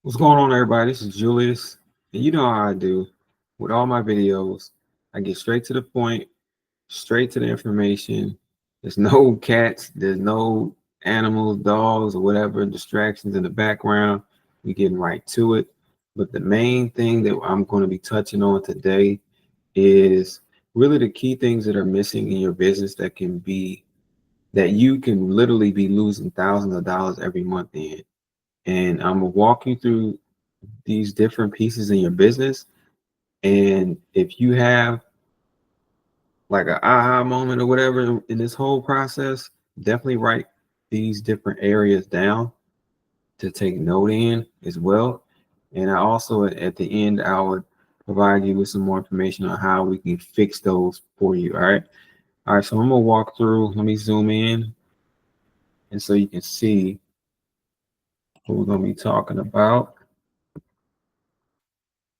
What's going on, everybody? This is Julius, and you know how I do with all my videos. I get straight to the point, straight to the information. There's no cats, there's no animals, dogs, or whatever distractions in the background. We're getting right to it. But the main thing that I'm going to be touching on today is really the key things that are missing in your business that you can literally be losing thousands of dollars every month in. And I'm gonna walk you through these different pieces in your business. And if you have like an aha moment or whatever in this whole process, definitely write these different areas down to take note in as well. And I also at the end I would provide you with some more information on how we can fix those for you. All right. All right. So I'm gonna walk through. Let me zoom in and so you can see what we're gonna be talking about.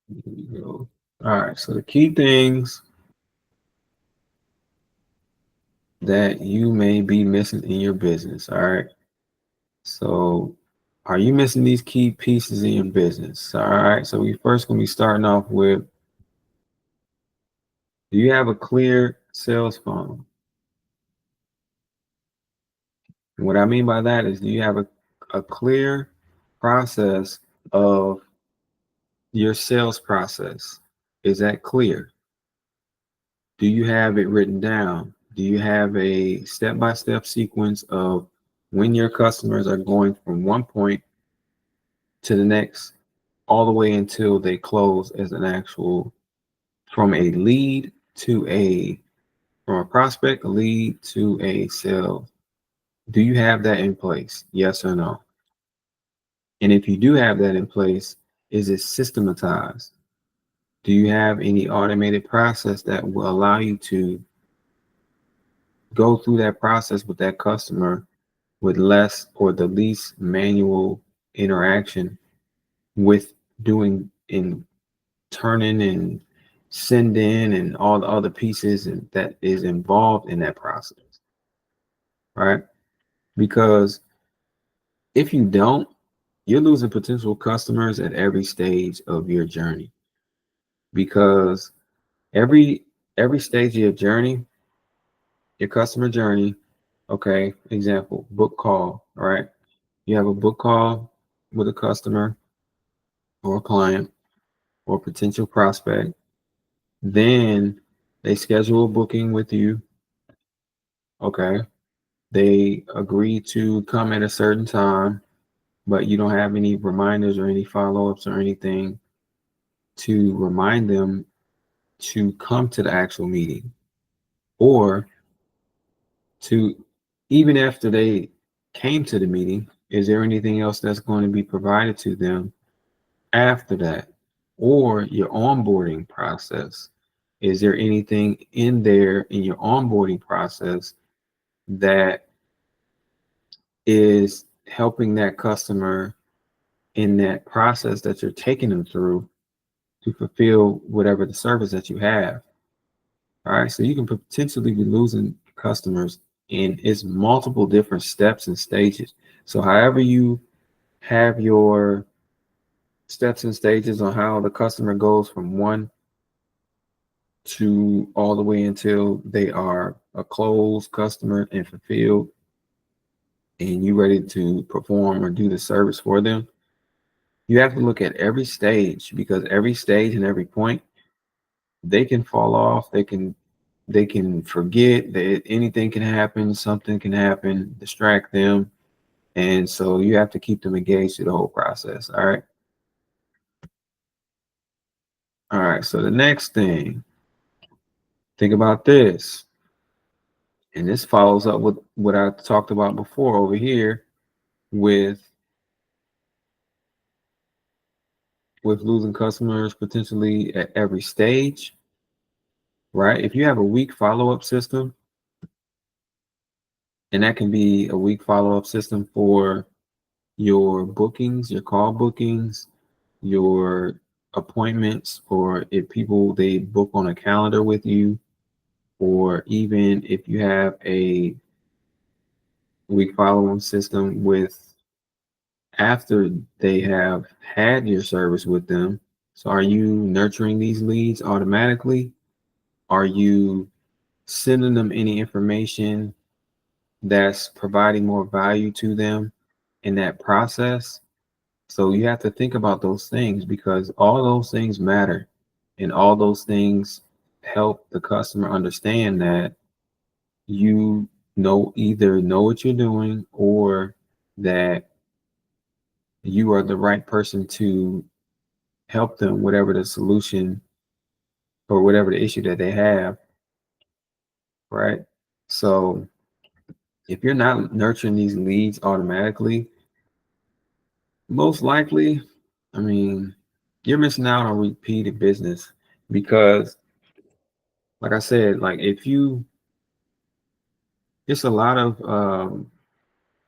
Here we go. All right. So the key things that you may be missing in your business. All right. So, are you missing these key pieces in your business? All right. So, we first going to be starting off with, do you have a clear sales funnel? And what I mean by that is, do you have a clear process of your sales process? Is that clear? Do you have it written down? Do you have a step-by-step sequence of when your customers are going from one point to the next, all the way until they close as an actual from a lead to a from a prospect lead to a sale? Do you have that in place? Yes or no? And if you do have that in place, is it systematized? Do you have any automated process that will allow you to go through that process with that customer with less or the least manual interaction with doing in turning and sending and all the other pieces and that is involved in that process, right? Because if you don't, you're losing potential customers at every stage of your journey. Because every every stage of your journey, your customer journey, okay, example, book call, all right? You have a book call with a customer or a client or potential prospect. Then they schedule a booking with you, okay? They agree to come at a certain time, but you don't have any reminders or any follow-ups or anything to remind them to come to the actual meeting, or to, even after they came to the meeting, is there anything else that's going to be provided to them after that? Or your onboarding process, is there anything in there in your onboarding process that is helping that customer in that process that you're taking them through to fulfill whatever the service that you have? All right. So you can potentially be losing customers in its multiple different steps and stages. So however you have your steps and stages on how the customer goes from one to all the way until they are a closed customer and fulfilled and you ready to perform or do the service for them, you have to look at every stage, because every stage and every point, they can fall off, they can forget that anything can happen, something can happen, distract them. And so you have to keep them engaged through the whole process. All right. All right. So the next thing, think about this. And this follows up with what I talked about before over here with losing customers potentially at every stage, right? If you have a weak follow-up system, and that can be a weak follow-up system for your bookings, your call bookings, your appointments, or if people they book on a calendar with you, or even if you have a weak follow-on system with after they have had your service with them. So are you nurturing these leads automatically? Are you sending them any information that's providing more value to them in that process? So you have to think about those things because all those things matter and all those things help the customer understand that you either know what you're doing or that you are the right person to help them, whatever the solution or whatever the issue that they have, right? So if you're not nurturing these leads automatically, most likely, I mean, you're missing out on repeated business because, like I said, like if you, it's a lot of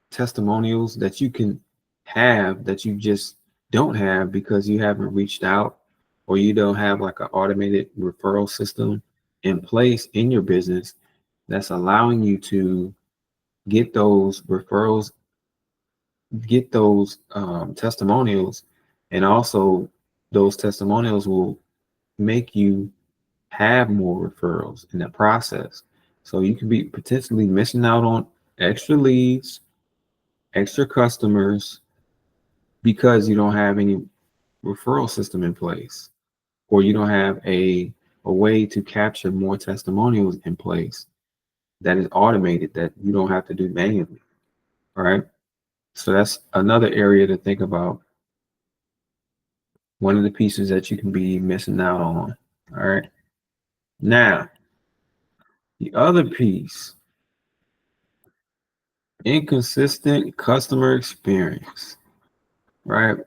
testimonials that you can have that you just don't have because you haven't reached out or you don't have like an automated referral system in place in your business that's allowing you to get those referrals, get those testimonials, and also those testimonials will make you have more referrals in the process. So you could be potentially missing out on extra leads, extra customers because you don't have any referral system in place or you don't have a way to capture more testimonials in place that is automated that you don't have to do manually. All right. So that's another area to think about. One of the pieces that you can be missing out on. All right. Now, the other piece, inconsistent customer experience, right?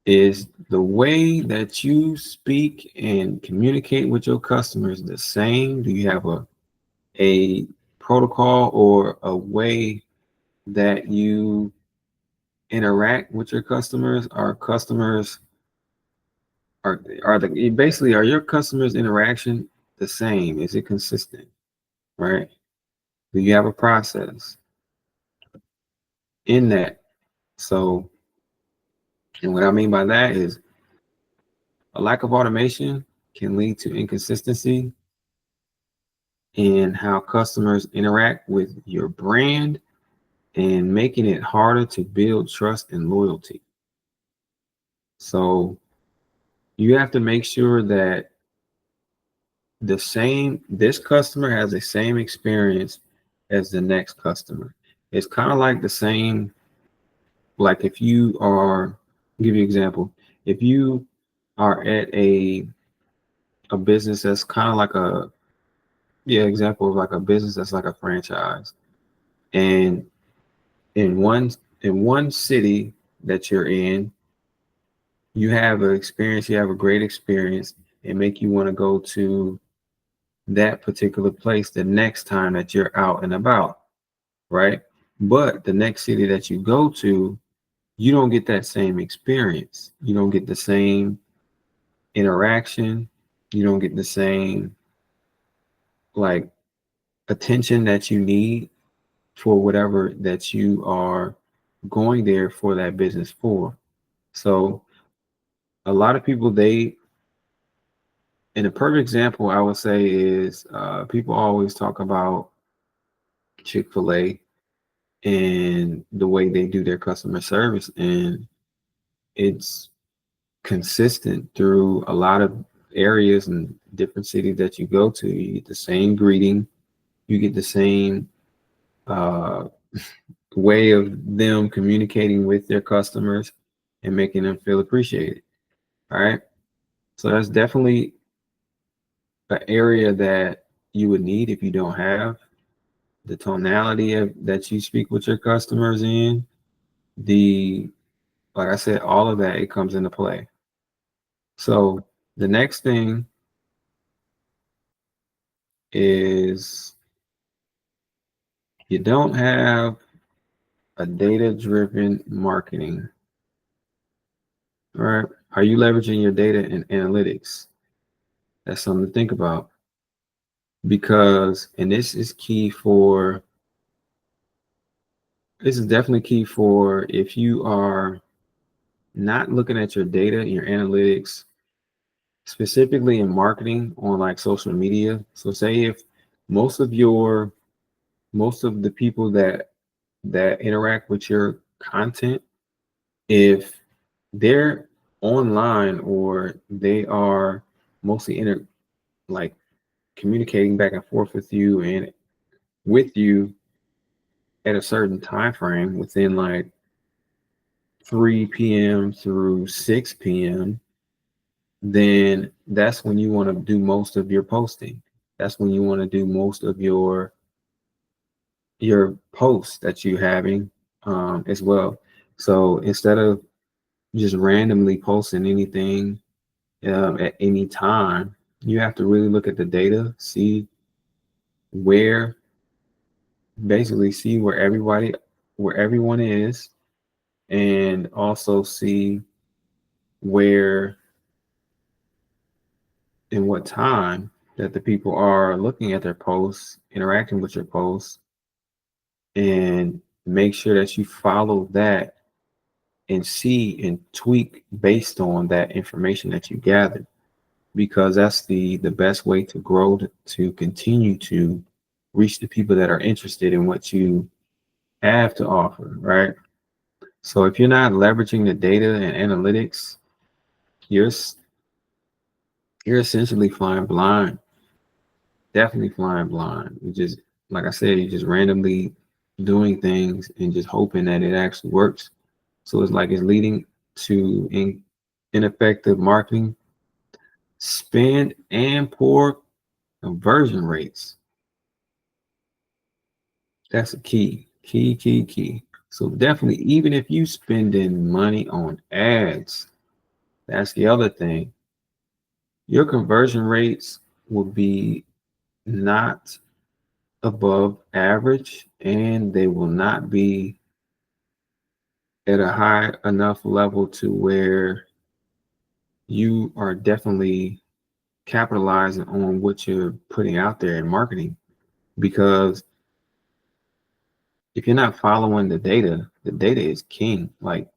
Is the way that you speak and communicate with your customers the same? Do you have a protocol or a way that you interact with your customers? Are customers are the basically are your customers interaction the same? Is it consistent? Right? Do you have a process in that? So, and what I mean by that is a lack of automation can lead to inconsistency in how customers interact with your brand and making it harder to build trust and loyalty. So you have to make sure that this customer has the same experience as the next customer. It's kind of like the same, like if you are, I'll give you an example. If you are at a business that's kind of like a example of like a business that's like a franchise. And in one city that you're in, you have an experience, you have a great experience, and make you want to go to that particular place the next time that you're out and about, right? But the next city that you go to, you don't get that same experience. You don't get the same interaction. You don't get the same like attention that you need for whatever that you are going there for that business for. So a lot of people, and a perfect example I would say is people always talk about Chick-fil-A and the way they do their customer service. And it's consistent through a lot of areas and different cities that you go to. You get the same greeting, you get the same uh, way of them communicating with their customers and making them feel appreciated. All right. So that's definitely an area that you would need if you don't have the tonality that you speak with your customers in. The Like I said, all of that, it comes into play. So the next thing is you don't have a data-driven marketing. All right. Are you leveraging your data and analytics? That's something to think about because, and this is key for This is definitely key for if you are not looking at your data, your analytics, specifically in marketing on like social media. So say if most of your most of the people that interact with your content, if they're online or they are mostly like communicating back and forth with you and with you at a certain time frame within like 3 p.m. through 6 p.m., then that's when you want to do most of your posting. That's when you want to do most of your posts that you're having as well. So instead of just randomly posting anything at any time, you have to really look at the data, see where basically see where everyone is, and also see where and what time that the people are looking at their posts, interacting with your posts, and make sure that you follow that and see and tweak based on that information that you gathered, because that's the best way to grow, to continue to reach the people that are interested in what you have to offer, right? So if you're not leveraging the data and analytics, you're you're essentially flying blind. Definitely flying blind. You just, like I said, you just randomly doing things and just hoping that it actually works. So it's like it's leading to ineffective marketing, spend, and poor conversion rates. That's a key. So definitely, even if you spending money on ads, that's the other thing. Your conversion rates will be not above average, and they will not be at a high enough level to where you are definitely capitalizing on what you're putting out there in marketing. Because if you're not following the data is king. Like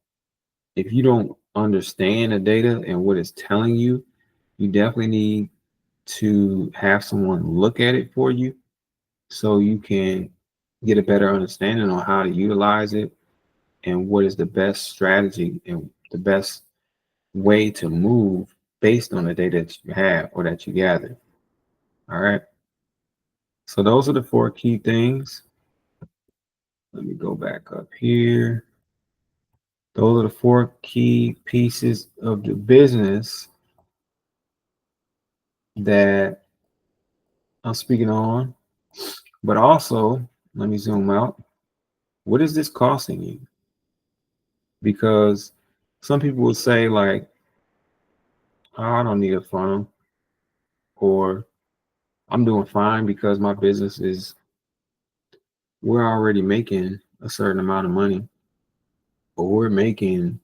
if you don't understand the data and what it's telling you, you definitely need to have someone look at it for you so you can get a better understanding on how to utilize it and what is the best strategy and the best way to move based on the data that you have or that you gather. All right. So those are the four key things. Let me go back up here. Those are the four key pieces of the business that I'm speaking on. But also, let me zoom out. What is this costing you? Because some people will say, like, oh, I don't need a funnel, or I'm doing fine because my business is, we're already making a certain amount of money, or we're making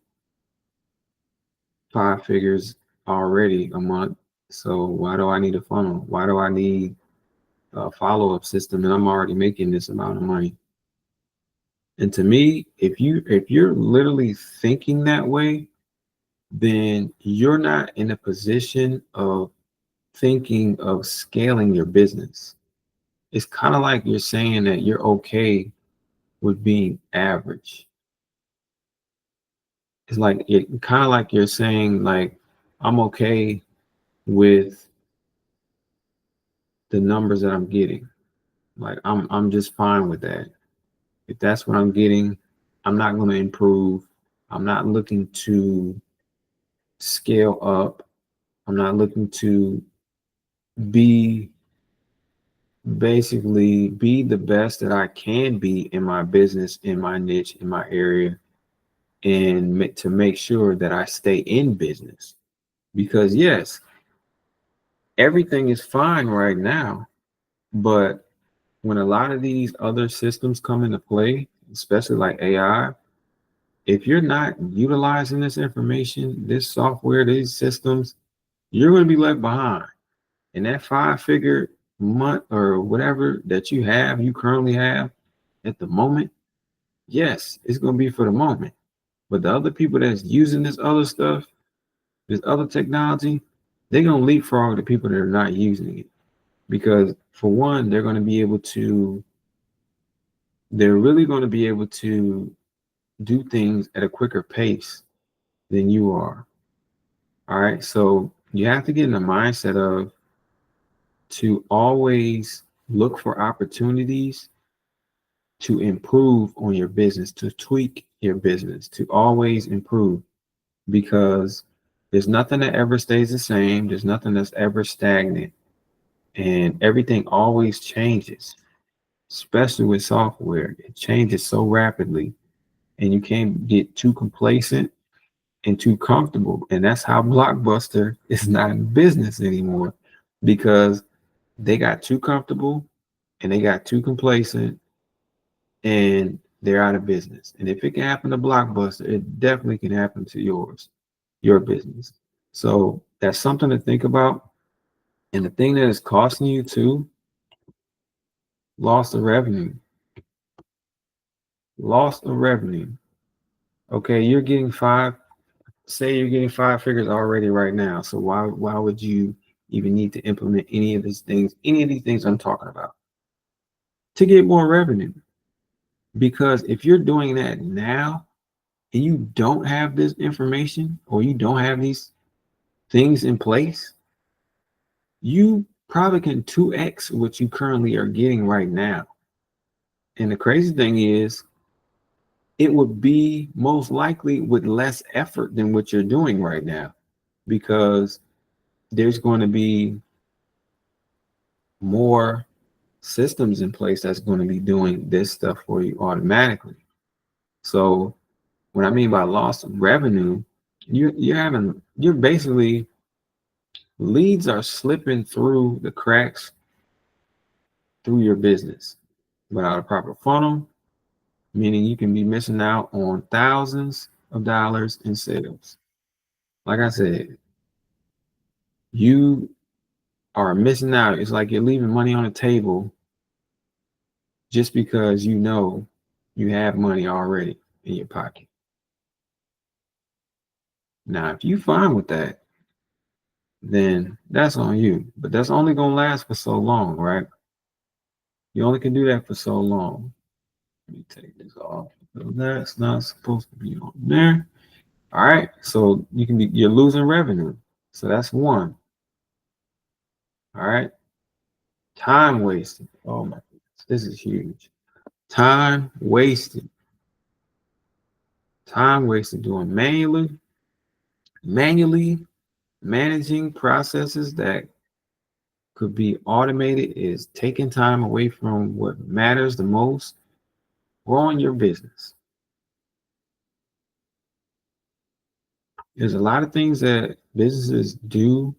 5 figures already a month. So why do I need a funnel? Why do I need a follow-up system? And I'm already making this amount of money. And to me, if you're literally thinking that way, then you're not in a position of thinking of scaling your business. It's kind of like you're saying that you're okay with being average. It's like it kind of like you're saying like I'm okay with the numbers that I'm getting. Like I'm just fine with that. If that's what I'm getting, I'm not going to improve. I'm not looking to scale up. I'm not looking to be basically be the best that I can be in my business, in my niche, in my area, and to make sure that I stay in business. Because yes, everything is fine right now, but when a lot of these other systems come into play, especially like AI, if you're not utilizing this information, this software, these systems, you're going to be left behind. And that 5 figure month or whatever that you currently have at the moment, yes, it's going to be for the moment. But the other people that's using this other stuff, this other technology, they're going to leapfrog the people that are not using it. Because for one, they're really going to be able to do things at a quicker pace than you are. All right. So you have to get in the mindset of to always look for opportunities to improve on your business, to tweak your business, to always improve, because there's nothing that ever stays the same. There's nothing that's ever stagnant, and everything always changes, especially with software. It changes so rapidly, and you can't get too complacent and too comfortable. And that's how Blockbuster is not in business anymore, because they got too comfortable and they got too complacent and they're out of business. And if it can happen to Blockbuster, it definitely can happen to your business. So that's something to think about. And the thing that is costing you too, loss of revenue. Loss of revenue. Okay, say you're getting 5 figures already right now. So why would you even need to implement any of these things I'm talking about? To get more revenue. Because if you're doing that now and you don't have this information or you don't have these things in place, you probably can 2x what you currently are getting right now. And the crazy thing is, it would be most likely with less effort than what you're doing right now, because there's going to be more systems in place that's going to be doing this stuff for you automatically. So what I mean by loss of revenue, you're basically, leads are slipping through the cracks through your business without a proper funnel, meaning you can be missing out on thousands of dollars in sales. Like I said, you are missing out. It's like you're leaving money on the table just because you know you have money already in your pocket. Now, if you fine with that, then that's on you. But that's only gonna last for so long, right? You only can do that for so long. Let me take this off. That's not supposed to be on there. All right. So you're losing revenue. So that's one. All right. Time wasted. Oh my goodness. This is huge. Time wasted. Time wasted doing manually managing processes that could be automated is taking time away from what matters the most, growing your business. There's a lot of things that businesses do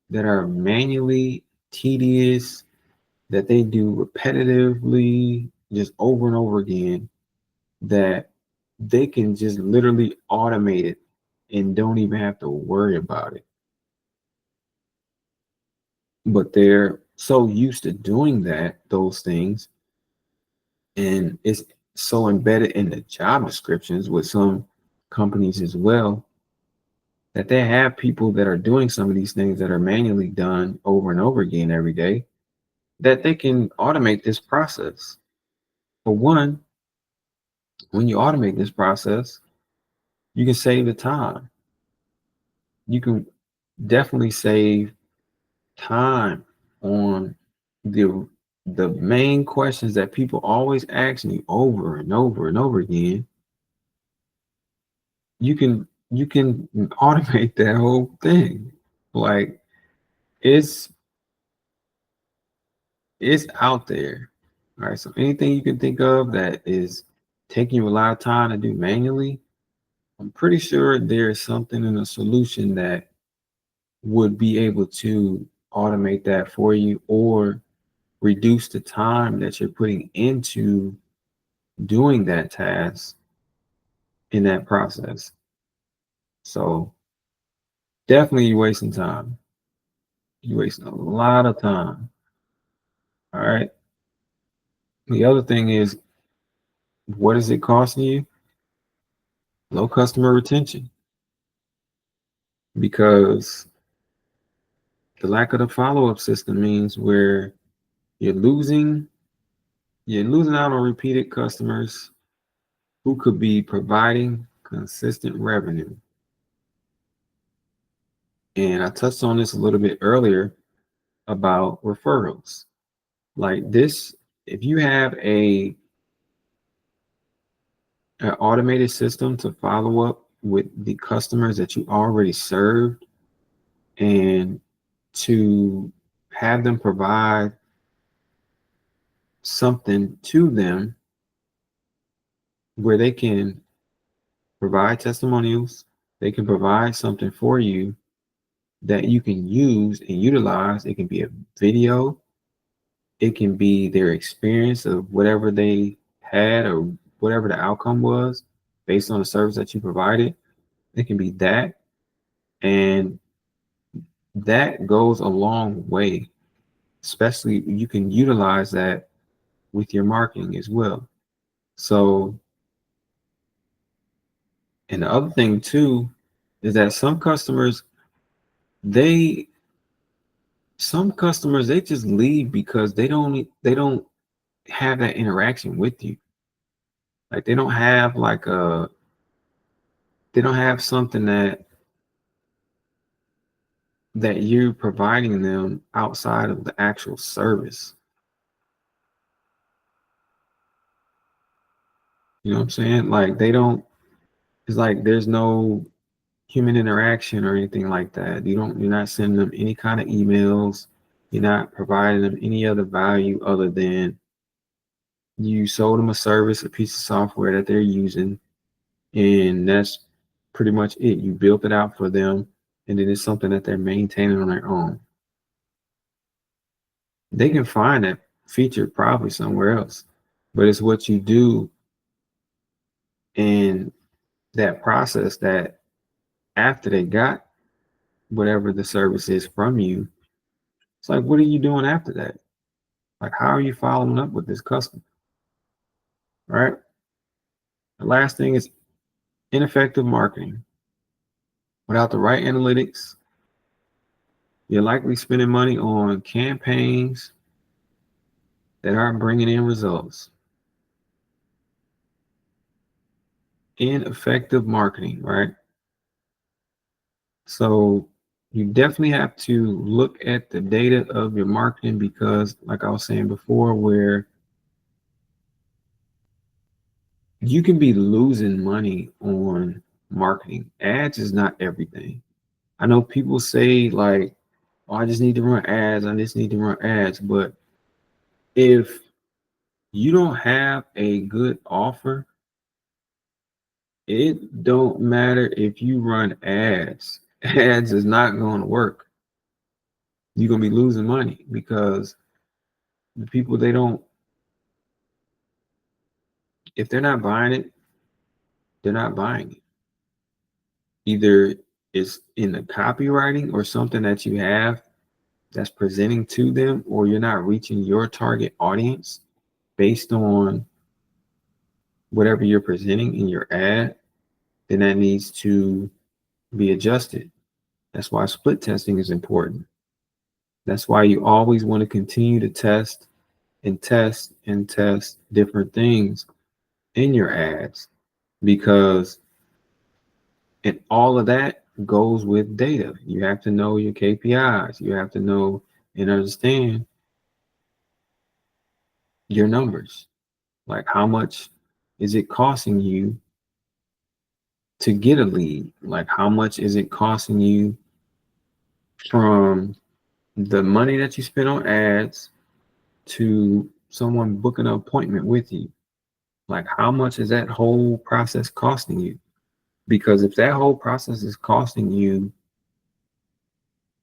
that are manually tedious, that they do repetitively, just over and over again, that they can just literally automate it and don't even have to worry about it. But they're so used to doing those things, and it's so embedded in the job descriptions with some companies as well, that they have people that are doing some of these things that are manually done over and over again every day, that they can automate this process. For one, when you automate this process, you can save the time. You can definitely save time on the the main questions that people always ask me over and over and over again. You can automate that whole thing. Like, it's it's out there. All right. So anything you can think of that is taking you a lot of time to do manually, I'm pretty sure there's something in a solution that would be able to automate that for you, or reduce the time that you're putting into doing that task in that process. So definitely you're wasting time. You're wasting a lot of time. All right. The other thing is, What is it costing you? Low customer retention, because the lack of the follow-up system means where you're losing you're losing out on repeated customers who could be providing consistent revenue. And I touched on this a little bit earlier about referrals. Like this, if you have an automated system to follow up with the customers that you already served, and to have them provide something to them where they can provide testimonials, they can provide something for you that you can use and utilize. It can be a video, it can be their experience of whatever they had or whatever the outcome was based on the service that you provided. It can be that. And that goes a long way, especially you can utilize that with your marketing as well. So, and the other thing too is that they some customers they just leave because they don't have that interaction with you. Like they don't have something that you're providing them outside of the actual service. You know what I'm saying? Like they don't, it's like there's no human interaction or anything like that. You're not sending them any kind of emails. You're not providing them any other value other than you sold them a service, a piece of software that they're using, and that's pretty much it. You built it out for them, and then it's something that they're maintaining on their own. They can find that feature probably somewhere else, but it's what you do in that process that after they got whatever the service is from you, it's like, what are you doing after that? Like, how are you following up with this customer? Right. The last thing is ineffective marketing. Without the right analytics, you're likely spending money on campaigns that aren't bringing in results. Ineffective marketing, right? So you definitely have to look at the data of your marketing because, like I was saying before, where you can be losing money on marketing. Ads is not everything. I know people say, like, oh, I just need to run ads, I just need to run ads. But if you don't have a good offer, it don't matter if you run ads. Ads is not going to work. You're going to be losing money because the people, they don't, if they're not buying it, they're not buying it. Either it's in the copywriting or something that you have that's presenting to them, or you're not reaching your target audience based on whatever you're presenting in your ad, then that needs to be adjusted. That's why split testing is important. That's why you always want to continue to test and test and test different things in your ads, because and all of that goes with data. You have to know your KPIs. You have to know and understand your numbers. Like, how much is it costing you to get a lead? Like, how much is it costing you from the money that you spend on ads to someone booking an appointment with you? Like, how much is that whole process costing you? Because if that whole process is costing you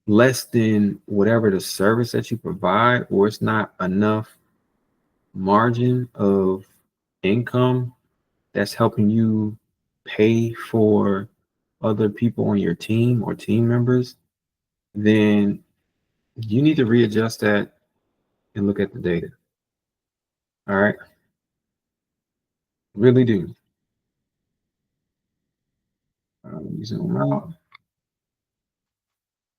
less than whatever the service that you provide, or it's not enough margin of income that's helping you pay for other people on your team or team members, then you need to readjust that and look at the data. All right. Really do. Let me zoom out.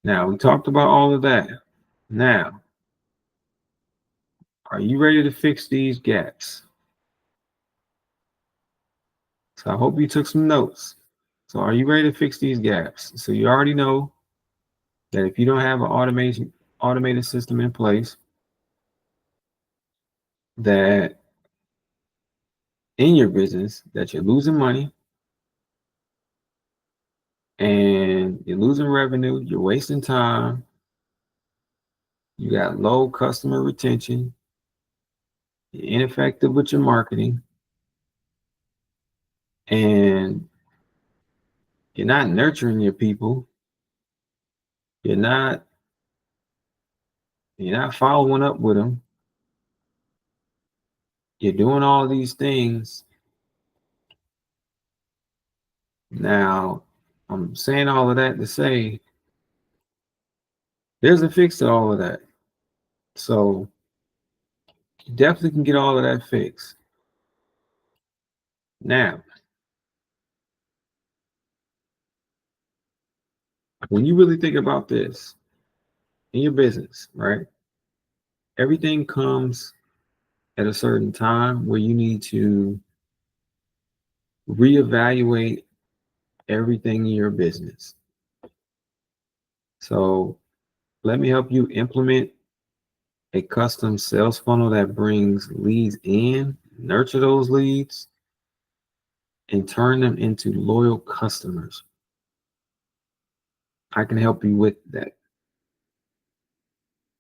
Now, we talked about all of that. Now, are you ready to fix these gaps? So I hope you took some notes. So are you ready to fix these gaps? So you already know that if you don't have an automated system in place, that in your business that you're losing money and you're losing revenue, you're wasting time, you got low customer retention, you're ineffective with your marketing, and you're not nurturing your people, you're not you're not following up with them, you're doing all these things. Now, I'm saying all of that to say there's a fix to all of that. So you definitely can get all of that fixed. Now, when you really think about this in your business, right? Everything comes at a certain time where you need to reevaluate everything in your business. So let me help you implement a custom sales funnel that brings leads in, nurture those leads, and turn them into loyal customers. I can help you with that.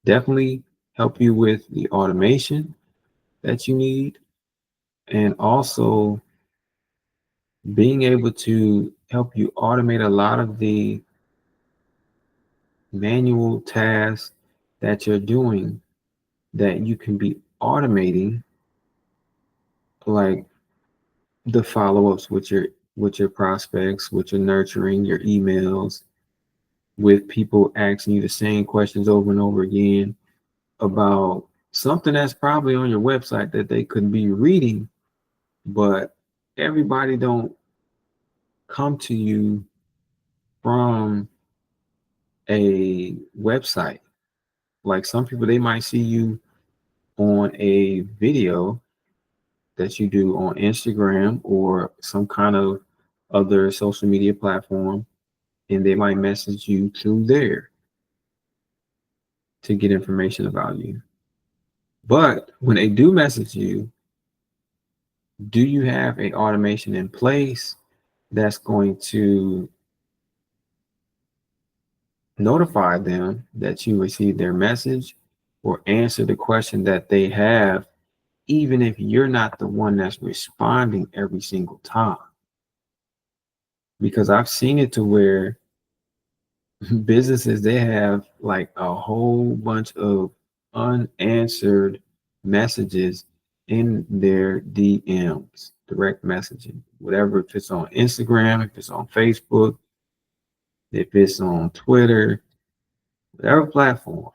Definitely help you with the automation that you need, and also being able to help you automate a lot of the manual tasks that you're doing that you can be automating, like the follow-ups with your prospects, with your nurturing, your emails, with people asking you the same questions over and over again about something that's probably on your website that they could be reading, but everybody don't come to you from a website. Like some people, they might see you on a video that you do on Instagram or some kind of other social media platform, and they might message you through there to get information about you. But when they do message you, do you have a automation in place that's going to notify them that you received their message or answer the question that they have, even if you're not the one that's responding every single time? Because I've seen it to where businesses, they have like a whole bunch of unanswered messages in their DMs, direct messaging, whatever, if it's on Instagram, if it's on Facebook, if it's on Twitter, whatever platform.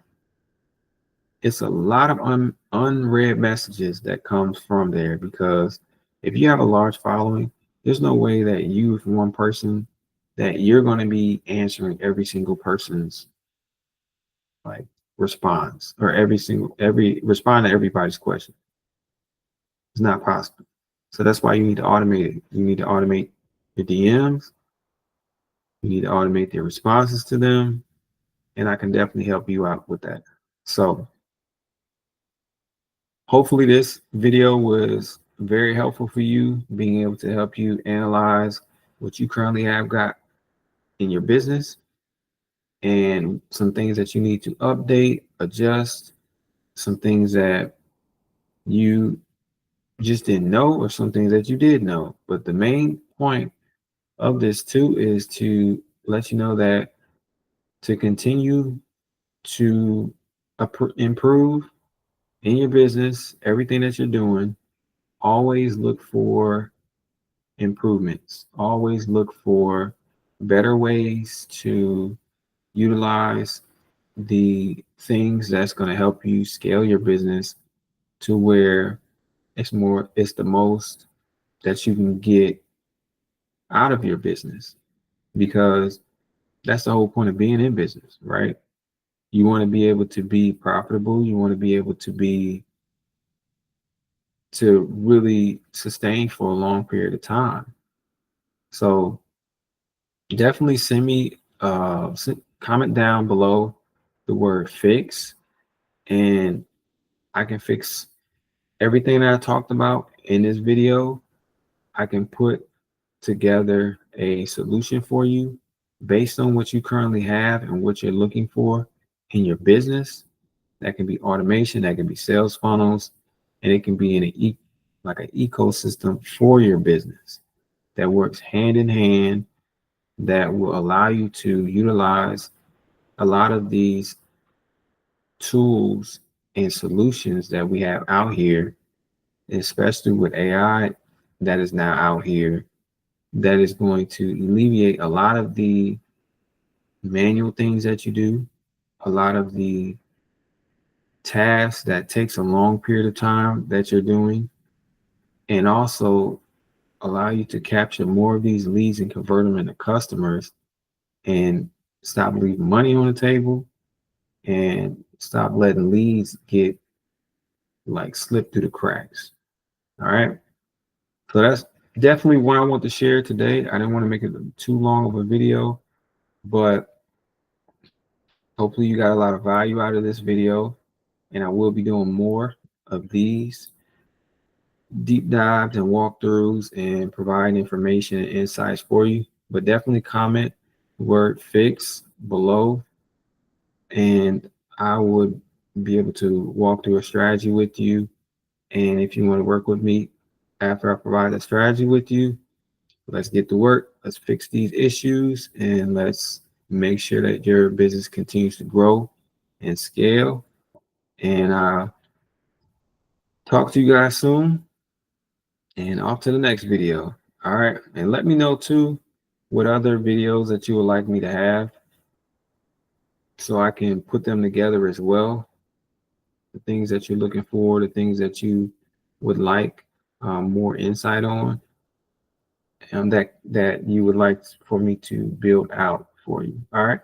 It's a lot of unread messages that comes from there, because if you have a large following, there's no way that you, if one person, that you're going to be answering every single person's like response, or every respond to everybody's question. It's not possible. So that's why you need to automate it. You need to automate your DMs. You need to automate their responses to them, and I can definitely help you out with that. So hopefully this video was very helpful for you, being able to help you analyze what you currently have got in your business and some things that you need to update, adjust, some things that you just didn't know, or some things that you did know. But the main point of this too is to let you know that to continue to improve in your business, everything that you're doing, always look for improvements. Always look for better ways to utilize the things that's going to help you scale your business to where it's the most that you can get out of your business, because that's the whole point of being in business, right? You want to be able to be profitable. You want to be able to really sustain for a long period of time. So definitely send me comment down below the word fix, and I can fix everything that I talked about in this video. I can put together a solution for you based on what you currently have and what you're looking for in your business. That can be automation, that can be sales funnels, and it can be in like an ecosystem for your business that works hand in hand, that will allow you to utilize a lot of these tools and solutions that we have out here, especially with AI that is now out here, that is going to alleviate a lot of the manual things that you do, a lot of the tasks that takes a long period of time that you're doing, and also allow you to capture more of these leads and convert them into customers, and stop leaving money on the table, and stop letting leads get like slip through the cracks. All right. So that's definitely what I want to share today. I didn't want to make it too long of a video, but hopefully you got a lot of value out of this video, and I will be doing more of these deep dives and walkthroughs and providing information and insights for you. But definitely comment the word fix below, and I would be able to walk through a strategy with you. And if you want to work with me after I provide a strategy with you, let's get to work. Let's fix these issues, and let's make sure that your business continues to grow and scale. And talk to you guys soon, and off to the next video. All right. And let me know too what other videos that you would like me to have, so I can put them together as well. The things that you're looking for, the things that you would like more insight on, and that you would like for me to build out for you. All right.